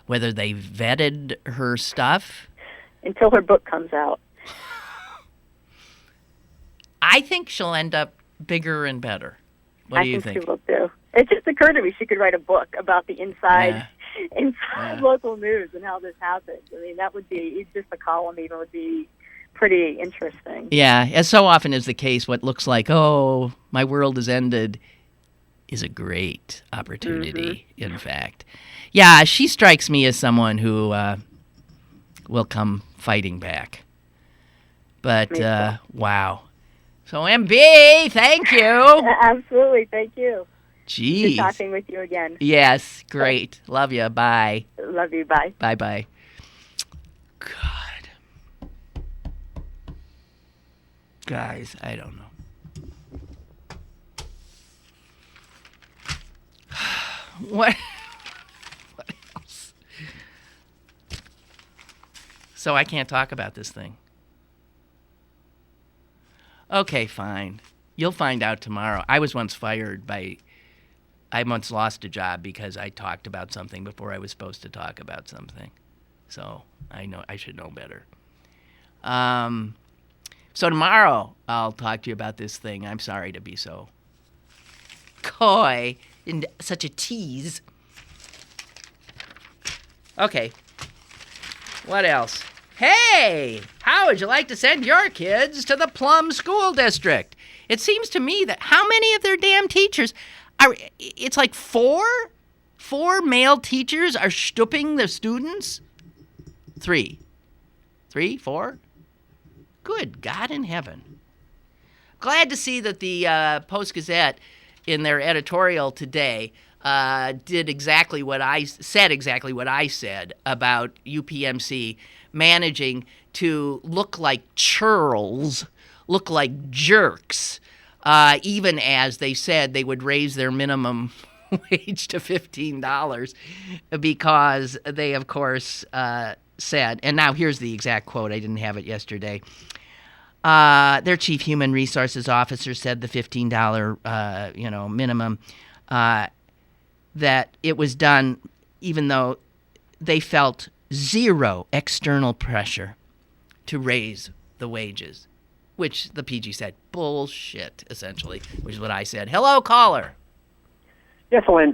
whether they vetted her stuff. Until her book comes out. I think she'll end up bigger and better. What do you think? I think she will too. It just occurred to me she could write a book about the inside local news and how this happens. I mean, that would be, just a column even would be pretty interesting. Yeah, as so often is the case, what looks like, oh, my world has ended, is a great opportunity, in fact. Yeah, she strikes me as someone who will come fighting back. But, wow. So, MB, thank you. Absolutely, thank you. Jeez. Good talking with you again. Yes, great. Love you. Bye. Love you. Bye. Bye-bye. God. Guys, I don't know. What else? So I can't talk about this thing. Okay, fine. You'll find out tomorrow. I once lost a job because I talked about something before I was supposed to talk about something. So I should know better. So tomorrow I'll talk to you about this thing. I'm sorry to be so coy and such a tease. Okay. What else? Hey, how would you like to send your kids to the Plum School District? It seems to me that how many of their damn teachers are, it's like four male teachers are stooping their students? Three, four? Good God in heaven. Glad to see that the Post-Gazette, in their editorial today, said exactly what I said about UPMC managing to look like churls, look like jerks, even as they said they would raise their minimum wage to $15 because they, of course, said, and now here's the exact quote, I didn't have it yesterday. Their chief human resources officer said the $15, minimum, that it was done even though they felt zero external pressure to raise the wages, which the PG said, bullshit, essentially, which is what I said. Hello, caller. Yes, Lynn.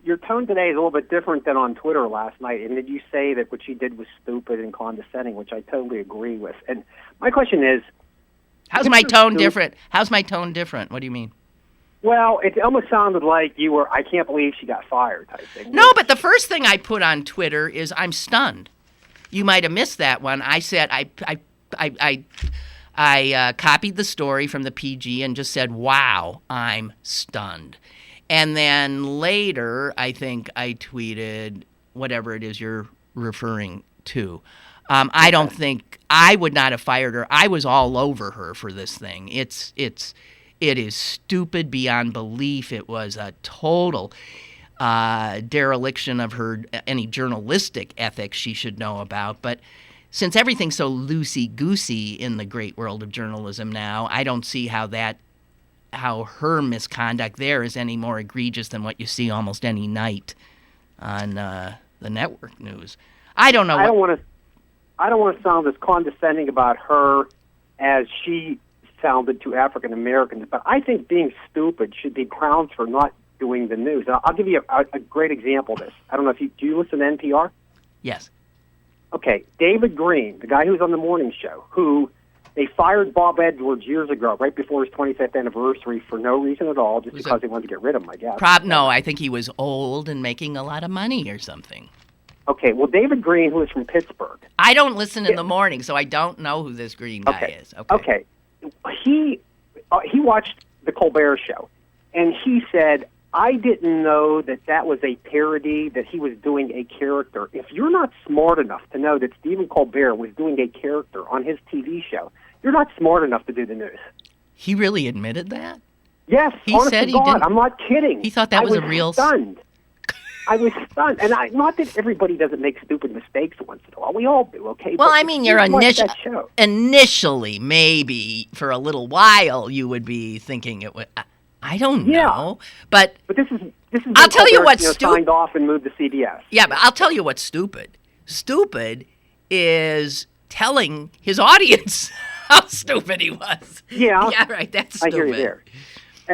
Your tone today is a little bit different than on Twitter last night. And did you say that what she did was stupid and condescending, which I totally agree with. And my question is, how's my tone different? How's my tone different? What do you mean? Well, it almost sounded like you were, I can't believe she got fired type thing. No, but the first thing I put on Twitter is I'm stunned. You might have missed that one. I said I copied the story from the PG and just said, wow, I'm stunned. And then later, I think I tweeted whatever it is you're referring to. I don't think I would not have fired her. I was all over her for this thing. It is stupid beyond belief. It was a total dereliction of her any journalistic ethics she should know about. But since everything's so loosey-goosey in the great world of journalism now, I don't see how her misconduct there is any more egregious than what you see almost any night on the network news. I don't know. I don't want to sound as condescending about her as she sounded to African Americans, but I think being stupid should be grounds for not doing the news. And I'll give you a great example of this. I don't know if do you listen to NPR? Yes. Okay, David Green, the guy who was on the morning show, who they fired Bob Edwards years ago, right before his 25th anniversary, for no reason at all, just because they wanted to get rid of him, I guess. No, I think he was old and making a lot of money or something. Okay, well, David Green, who is from Pittsburgh. I don't listen in the morning, so I don't know who this Green guy is. Okay. He watched the Colbert Show, and he said, I didn't know that was a parody, that he was doing a character. If you're not smart enough to know that Stephen Colbert was doing a character on his TV show, you're not smart enough to do the news. He really admitted that? Yes, he said he didn't. I'm not kidding. He thought that was a real... stunned. I was stunned. And not that everybody doesn't make stupid mistakes once in a while. We all do, okay? Well, I mean, initially, maybe for a little while, you would be thinking it would... I don't know, but this is. I'll tell you what's stupid. Signed off and moved to CBS. Yeah, but I'll tell you what's stupid. Stupid is telling his audience how stupid he was. Yeah. Yeah, right. That's stupid. I hear you there.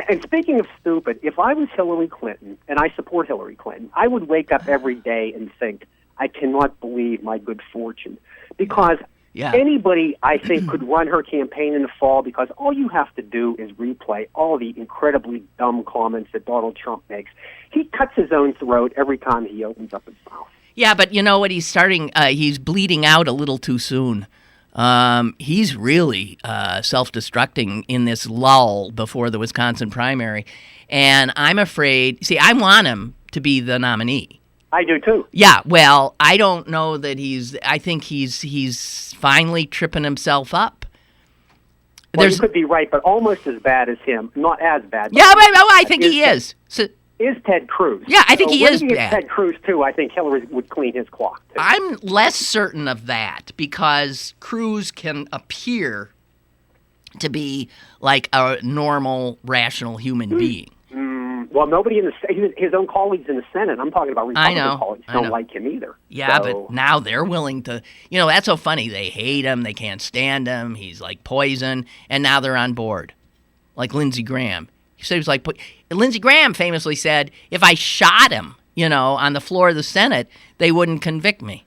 And speaking of stupid, if I was Hillary Clinton, and I support Hillary Clinton, I would wake up every day and think, I cannot believe my good fortune. Because anybody, I think, could run her campaign in the fall, because all you have to do is replay all the incredibly dumb comments that Donald Trump makes. He cuts his own throat every time he opens up his mouth. Yeah, but you know what? He's bleeding out a little too soon. He's really self-destructing in this lull before the Wisconsin primary. And I'm afraid, I want him to be the nominee. I do too. Yeah, well, I don't know that I think he's finally tripping himself up. Well, you could be right, but almost as bad as him. Not as bad. Yeah, I think he is. Is Ted Cruz. Yeah, I think he is bad. Ted Cruz, too, I think Hillary would clean his clock, too. I'm less certain of that, because Cruz can appear to be like a normal, rational human being. Well, nobody his own colleagues in the Senate, I'm talking about Republican colleagues, don't like him either. Yeah, but now they're willing to, that's so funny. They hate him. They can't stand him. He's like poison, and now they're on board. Like Lindsey Graham. Lindsey Graham famously said, if I shot him, on the floor of the Senate, they wouldn't convict me.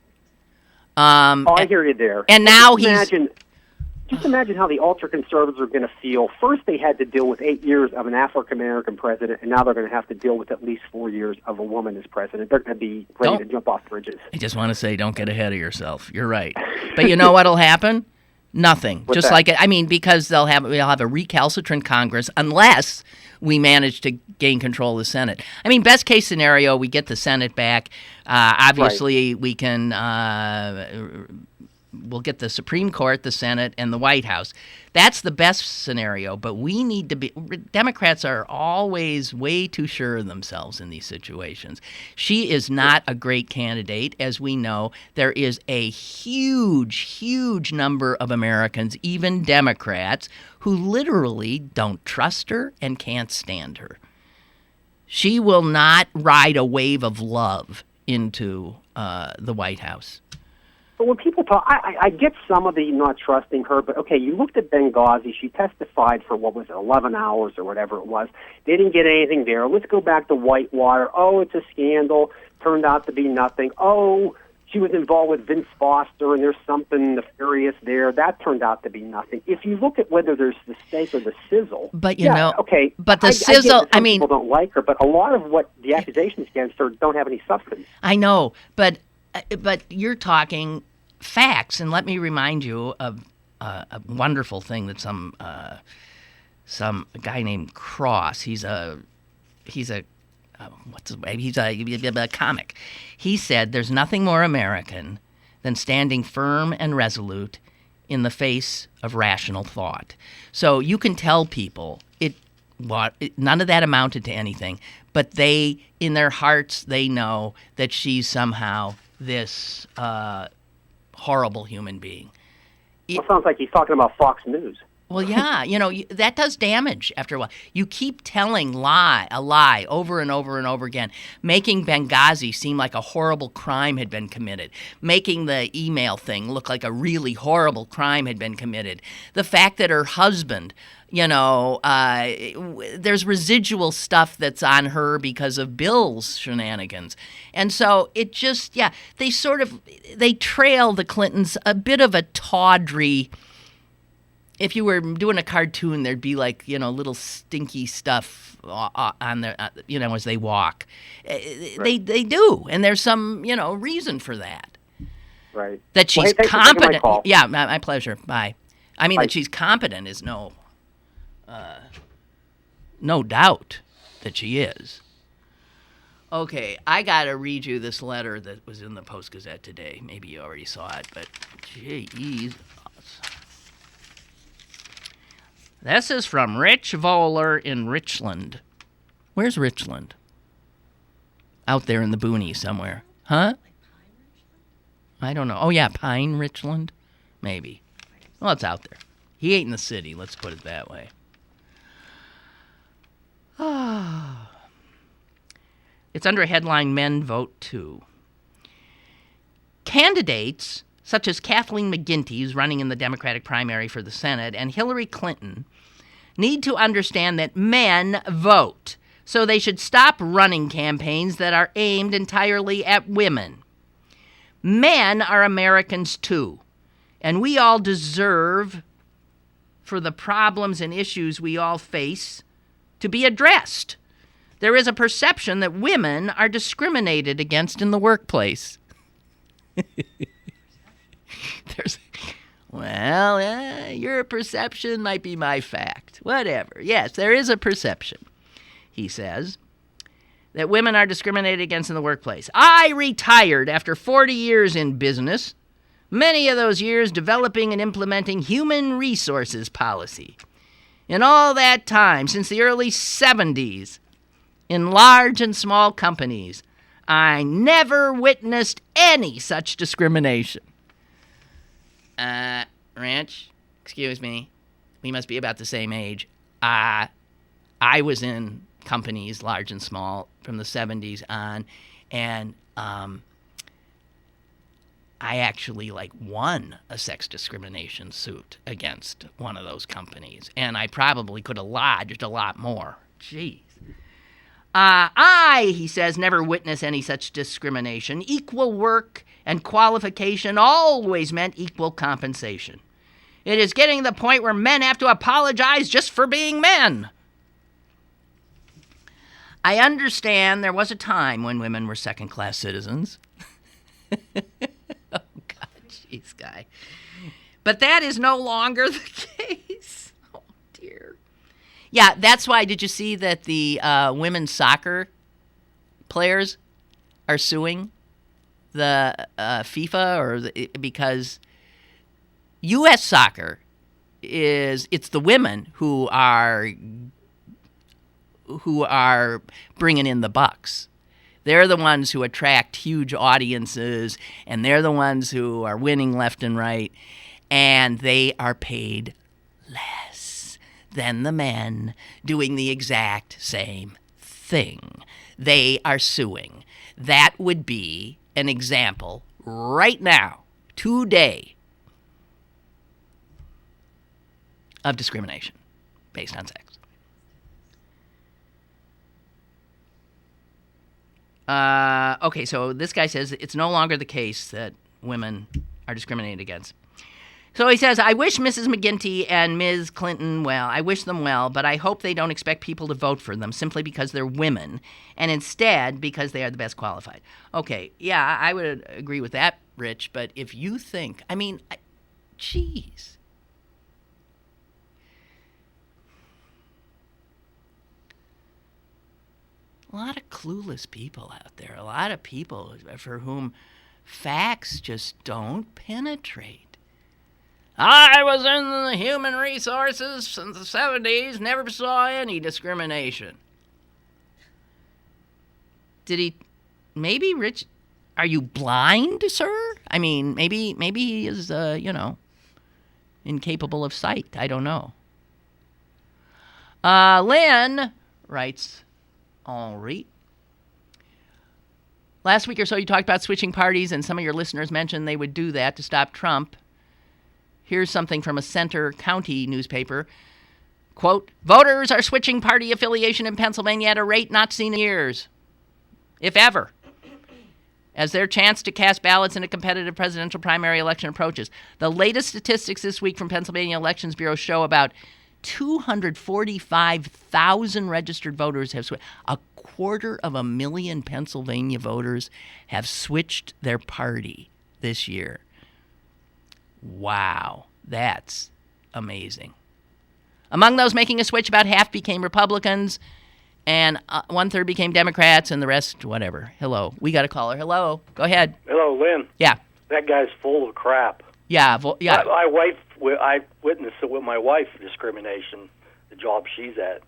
I hear you there. And now Just imagine how the ultra-conservatives are going to feel. First, they had to deal with 8 years of an African-American president, and now they're going to have to deal with at least 4 years of a woman as president. They're going to be ready to jump off bridges. I just want to say, don't get ahead of yourself. You're right. But you know what'll happen? Nothing. What's just that? like it. Because we'll have a recalcitrant Congress unless we manage to gain control of the Senate. Best case scenario, we get the Senate back. Obviously, we can. We'll get the Supreme Court, the Senate, and the White House. That's the best scenario, but we need to be... Democrats are always way too sure of themselves in these situations. She is not a great candidate, as we know. There is a huge, huge number of Americans, even Democrats, who literally don't trust her and can't stand her. She will not ride a wave of love into the White House. But when people talk, I get some of the not trusting her, but okay, you looked at Benghazi. She testified for, 11 hours or whatever it was. They didn't get anything there. Let's go back to Whitewater. Oh, it's a scandal. Turned out to be nothing. Oh, she was involved with Vince Foster, and there's something nefarious there. That turned out to be nothing. If you look at whether there's the steak or the sizzle, but okay. But the sizzle, people don't like her, but a lot of what the accusations against her don't have any substance. I know, but you're talking facts, and let me remind you of a wonderful thing that some guy named Cross. He's a comic. He said, "There's nothing more American than standing firm and resolute in the face of rational thought." So you can tell people none of that amounted to anything, but they, in their hearts, they know that she's somehow this horrible human being. It sounds like he's talking about Fox News. Well, yeah, that does damage after a while. You keep telling a lie over and over and over again, making Benghazi seem like a horrible crime had been committed, making the email thing look like a really horrible crime had been committed. The fact that her husband, there's residual stuff that's on her because of Bill's shenanigans. And so it just, they trail the Clintons a bit of a tawdry. If you were doing a cartoon, there'd be little stinky stuff on their, as they walk. Right. They do, and there's some, reason for that. Right. That she's competent. Yeah, my pleasure. Bye. That she's competent is no doubt that she is. Okay, I got to read you this letter that was in the Post-Gazette today. Maybe you already saw it, but geez. This is from Rich Voller in Richland. Where's Richland? Out there in the boonies somewhere. Huh? I don't know. Oh, yeah, Pine Richland? Maybe. Well, it's out there. He ain't in the city, let's put it that way. It's under headline Men Vote Too. Candidates such as Kathleen McGinty, who's running in the Democratic primary for the Senate, and Hillary Clinton, need to understand that men vote, so they should stop running campaigns that are aimed entirely at women. Men are Americans too, and we all deserve for the problems and issues we all face to be addressed. There is a perception that women are discriminated against in the workplace. Your perception might be my fact. Whatever. Yes, there is a perception, he says, that women are discriminated against in the workplace. I retired after 40 years in business, many of those years developing and implementing human resources policy. In all that time, since the early 70s, in large and small companies, I never witnessed any such discrimination. Ranch, excuse me, we must be about the same age. I was in companies, large and small, from the 70s on, and I actually won a sex discrimination suit against one of those companies, and I probably could have lodged a lot more. Jeez. He says, never witnessed any such discrimination. Equal work and qualification always meant equal compensation. It is getting to the point where men have to apologize just for being men. I understand there was a time when women were second-class citizens. Oh, God, jeez, guy. But that is no longer the case. Oh, dear. Yeah, that's why, did you see that the women's soccer players are suing the FIFA because U.S. soccer it's the women who are bringing in the bucks. They're the ones who attract huge audiences, and they're the ones who are winning left and right, and they are paid less than the men doing the exact same thing. They are suing. That would be an example right now, today, of discrimination based on sex. Okay, so this guy says it's no longer the case that women are discriminated against. So he says, I wish Mrs. McGinty and Ms. Clinton well. I wish them well, but I hope they don't expect people to vote for them simply because they're women, and instead because they are the best qualified. Okay, yeah, I would agree with that, Rich, but if you think, geez. A lot of clueless people out there, a lot of people for whom facts just don't penetrate. I was in the human resources since the 70s, never saw any discrimination. Maybe Rich, are you blind, sir? Maybe he is, incapable of sight. I don't know. Lynn writes, Henri. Last week or so you talked about switching parties, and some of your listeners mentioned they would do that to stop Trump. Here's something from a Center County newspaper. Quote, voters are switching party affiliation in Pennsylvania at a rate not seen in years, if ever, as their chance to cast ballots in a competitive presidential primary election approaches. The latest statistics this week from Pennsylvania Elections Bureau show about 245,000 registered voters have switched. 250,000 Pennsylvania voters have switched their party this year. Wow, that's amazing. Among those making a switch, about half became Republicans, and 1/3 became Democrats, and the rest, whatever. Hello, we got a caller. Hello, go ahead. Hello, Lynn. Yeah. That guy's full of crap. Yeah, yeah. I witnessed it with my wife, discrimination, the job she's at,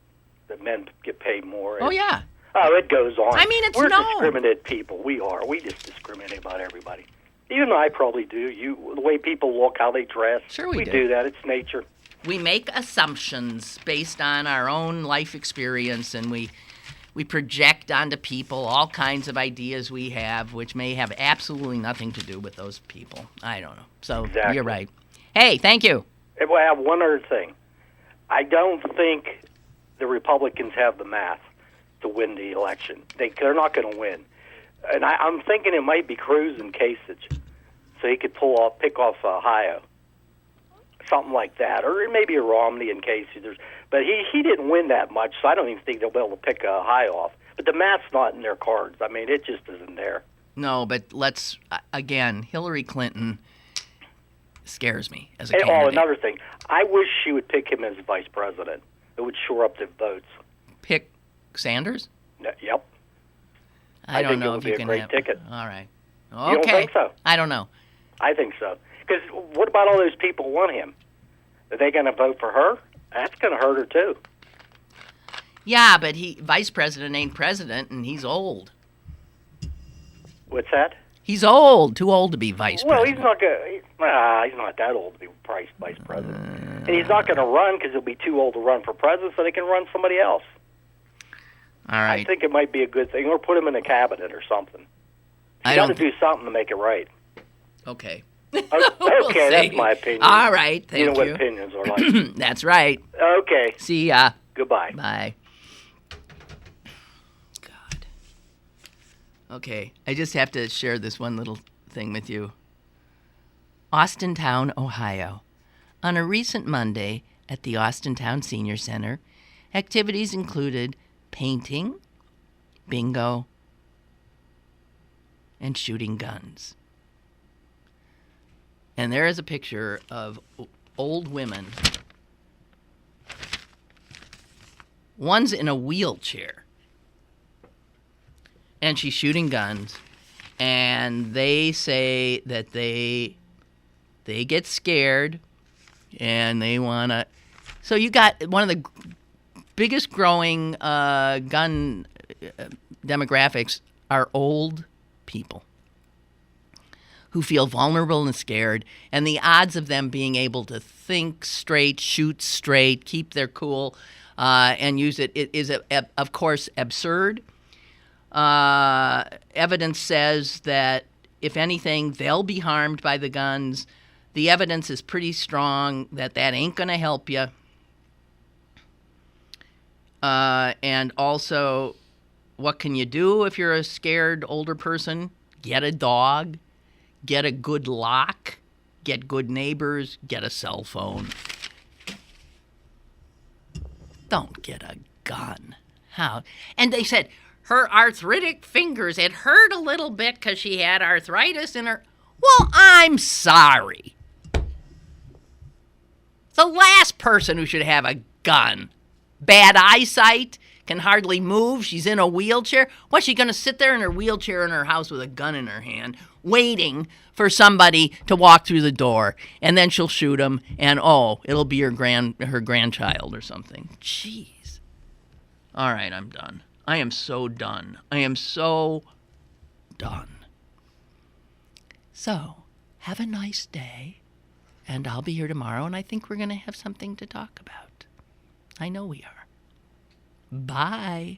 that men get paid more. Oh, yeah. Oh, it goes on. We're known. Discriminated people. We are. We just discriminate about everybody. Even I probably do. The way people look, how they dress. Sure we do that. It's nature. We make assumptions based on our own life experience, and we We project onto people all kinds of ideas we have, which may have absolutely nothing to do with those people. I don't know. So Exactly. You're right. Hey, thank you. Well, I have one other thing. I don't think the Republicans have the math to win the election. They're not going to win. And I'm thinking it might be Cruz and Kasich, so he could pick off Ohio, something like that, or maybe a Romney and Kasich. But he didn't win that much, so I don't even think they'll be able to pick Ohio off. But the math's not in their cards. I mean, it just isn't there. No, but again, Hillary Clinton scares me as a candidate. Oh, another thing. I wish she would pick him as vice president. It would shore up the votes. Pick Sanders? Yep. I don't think know it would if be you a can great have. ticket. All right. Okay. You don't think so? I don't know. I think so. Because what about all those people who want him? Are they going to vote for her? That's going to hurt her, too. Yeah, but vice president ain't president, and he's old. What's that? He's old. Too old to be vice Well, president. he's not going. He's not that old to be vice president, and he's not going to run because he'll be too old to run for president. So they can run somebody else. All right. I think it might be a good thing, or put him in a cabinet or something. I You got to don't. do something to make it right. Okay. Okay, that's see. my opinion. All right. Thank you know what you. opinions are like. That's right. Okay. See ya. Goodbye. Bye. God. Okay, I just have to share this one little thing with you. Austintown, Ohio. On a recent Monday at the Austintown Senior Center, activities included painting, bingo, and shooting guns. And there is a picture of old women. One's in a wheelchair, and she's shooting guns, and they say that they get scared, and they want to... So you got one of the biggest growing gun demographics are old people who feel vulnerable and scared, and the odds of them being able to think straight, shoot straight, keep their cool, and use it is, of course, absurd. Evidence says that, if anything, they'll be harmed by the guns. The evidence is pretty strong that ain't going to help you. And also, what can you do if you're a scared older person? Get a dog. Get a good lock, get good neighbors, get a cell phone. Don't get a gun. How? And they said her arthritic fingers, it hurt a little bit because she had arthritis in her... Well, I'm sorry. The last person who should have a gun. Bad eyesight, can hardly move, she's in a wheelchair. What's she going to sit there in her wheelchair in her house with a gun in her hand, waiting for somebody to walk through the door, and then she'll shoot him, and it'll be her grandchild or something. Jeez. All right, I'm done. I am so done. I am so done. So, have a nice day, and I'll be here tomorrow, and I think we're going to have something to talk about. I know we are. Bye.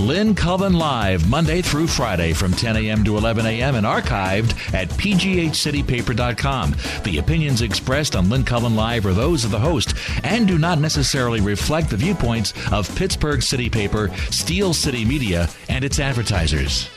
Lynn Cullen Live, Monday through Friday from 10 a.m. to 11 a.m. and archived at pghcitypaper.com. The opinions expressed on Lynn Cullen Live are those of the host and do not necessarily reflect the viewpoints of Pittsburgh City Paper, Steel City Media, and its advertisers.